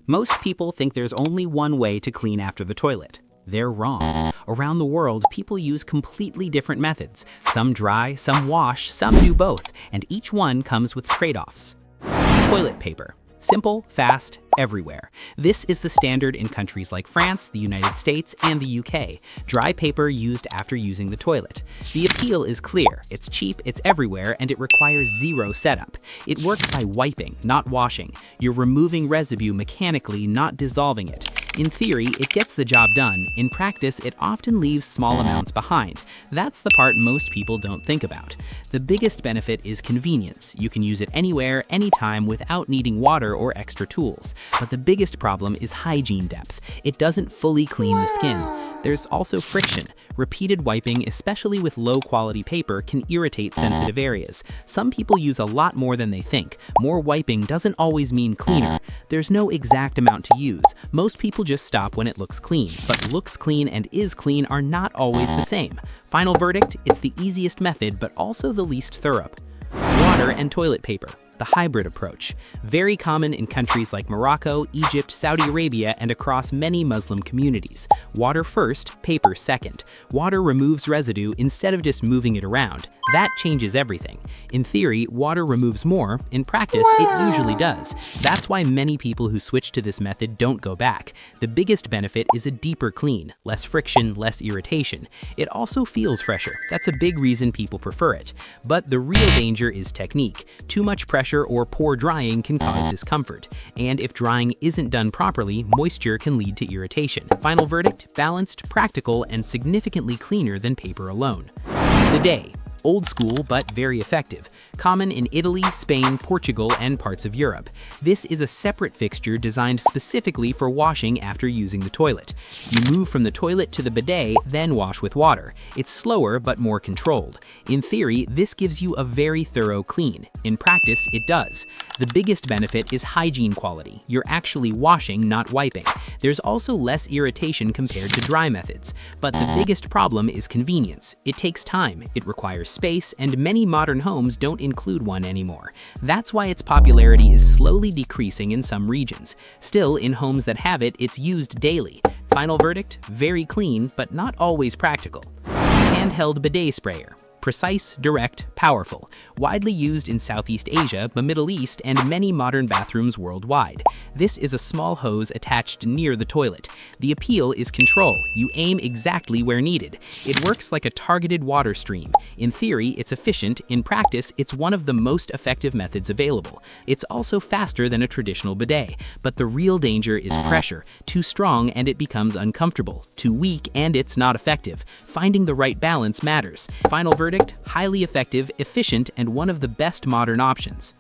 Most people think there's only one way to clean after the toilet. They're wrong. Around the world, people use completely different methods. Some dry, some wash, some do both, and each one comes with trade-offs. Toilet paper. Simple, fast, everywhere. This is the standard in countries like France, the United States, and the UK. Dry paper used after using the toilet. The appeal is clear. It's cheap, it's everywhere, and it requires zero setup. It works by wiping, not washing. You're removing residue mechanically, not dissolving it. In theory, it gets the job done. In practice, it often leaves small amounts behind. That's the part most people don't think about. The biggest benefit is convenience. You can use it anywhere, anytime, without needing water or extra tools. But the biggest problem is hygiene depth. It doesn't fully clean the skin. There's also friction. Repeated wiping, especially with low-quality paper, can irritate sensitive areas. Some people use a lot more than they think. More wiping doesn't always mean cleaner. There's no exact amount to use. Most people just stop when it looks clean, but looks clean and is clean are not always the same. Final verdict, it's the easiest method, but also the least thorough. Water and toilet paper. The hybrid approach. Very common in countries like Morocco, Egypt, Saudi Arabia, and across many Muslim communities. Water first, paper second. Water removes residue instead of just moving it around. That changes everything. In theory, water removes more. In practice, it usually does. That's why many people who switch to this method don't go back. The biggest benefit is a deeper clean, less friction, less irritation. It also feels fresher. That's a big reason people prefer it. But the real danger is technique. Too much pressure or poor drying can cause discomfort. And if drying isn't done properly, moisture can lead to irritation. Final verdict, balanced, practical, and significantly cleaner than paper alone. Bidet. Old school, but very effective. Common in Italy, Spain, Portugal, and parts of Europe. This is a separate fixture designed specifically for washing after using the toilet. You move from the toilet to the bidet, then wash with water. It's slower, but more controlled. In theory, this gives you a very thorough clean. In practice, it does. The biggest benefit is hygiene quality. You're actually washing, not wiping. There's also less irritation compared to dry methods. But the biggest problem is convenience. It takes time, it requires space, and many modern homes don't include one anymore. That's why its popularity is slowly decreasing in some regions. Still, in homes that have it, it's used daily. Final verdict, very clean, but not always practical. Handheld bidet sprayer. Precise, direct, powerful. Widely used in Southeast Asia, the Middle East, and many modern bathrooms worldwide. This is a small hose attached near the toilet. The appeal is control. You aim exactly where needed. It works like a targeted water stream. In theory, it's efficient. In practice, it's one of the most effective methods available. It's also faster than a traditional bidet. But the real danger is pressure. Too strong and it becomes uncomfortable. Too weak and it's not effective. Finding the right balance matters. Final verdict, highly effective, efficient, and one of the best modern options.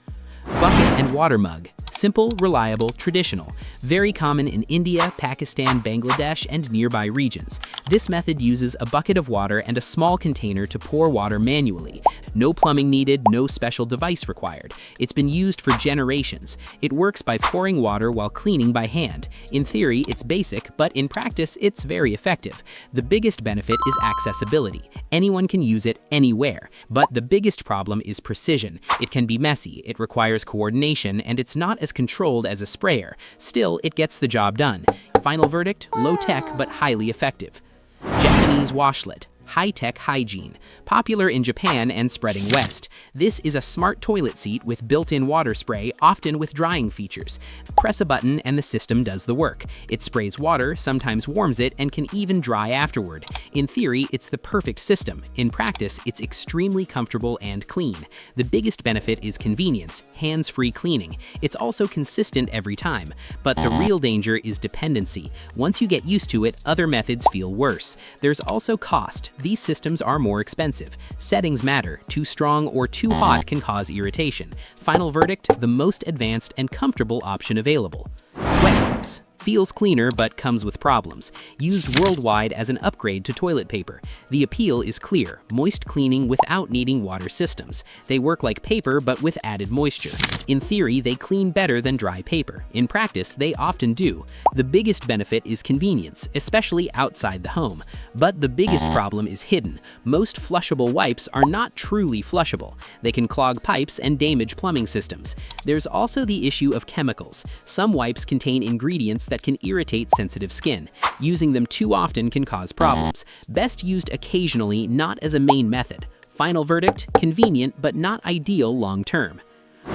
Bucket and water mug. Simple, reliable, traditional. Very common in India, Pakistan, Bangladesh, and nearby regions. This method uses a bucket of water and a small container to pour water manually. No plumbing needed, no special device required. It's been used for generations. It works by pouring water while cleaning by hand. In theory, it's basic, but in practice, it's very effective. The biggest benefit is accessibility. Anyone can use it anywhere. But the biggest problem is precision. It can be messy, it requires coordination, and it's not as controlled as a sprayer. Still, it gets the job done. Final verdict, low tech but highly effective. Japanese washlet. High-tech hygiene. Popular in Japan and spreading west. This is a smart toilet seat with built-in water spray, often with drying features. Press a button and the system does the work. It sprays water, sometimes warms it, and can even dry afterward. In theory, it's the perfect system. In practice, it's extremely comfortable and clean. The biggest benefit is convenience, hands-free cleaning. It's also consistent every time. But the real danger is dependency. Once you get used to it, other methods feel worse. There's also cost. These systems are more expensive. Settings matter. Too strong or too hot can cause irritation. Final verdict, the most advanced and comfortable option available. Wet wipes. Feels cleaner but comes with problems. Used worldwide as an upgrade to toilet paper. The appeal is clear, moist cleaning without needing water systems. They work like paper but with added moisture. In theory, they clean better than dry paper. In practice, they often do. The biggest benefit is convenience, especially outside the home. But the biggest problem is hidden. Most flushable wipes are not truly flushable. They can clog pipes and damage plumbing systems. There's also the issue of chemicals. Some wipes contain ingredients that can irritate sensitive skin. Using them too often can cause problems. Best used occasionally, not as a main method. Final verdict: convenient but not ideal long-term.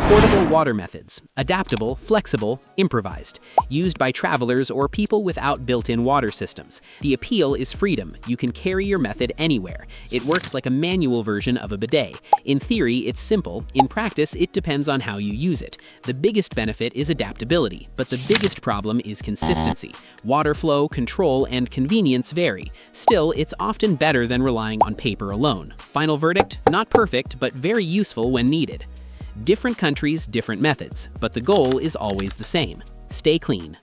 Portable water methods. Adaptable, flexible, improvised. Used by travelers or people without built-in water systems. The appeal is freedom. You can carry your method anywhere. It works like a manual version of a bidet. In theory, it's simple. In practice, it depends on how you use it. The biggest benefit is adaptability, but the biggest problem is consistency. Water flow, control, and convenience vary. Still, it's often better than relying on paper alone. Final verdict: not perfect, but very useful when needed. Different countries, different methods, but the goal is always the same: stay clean.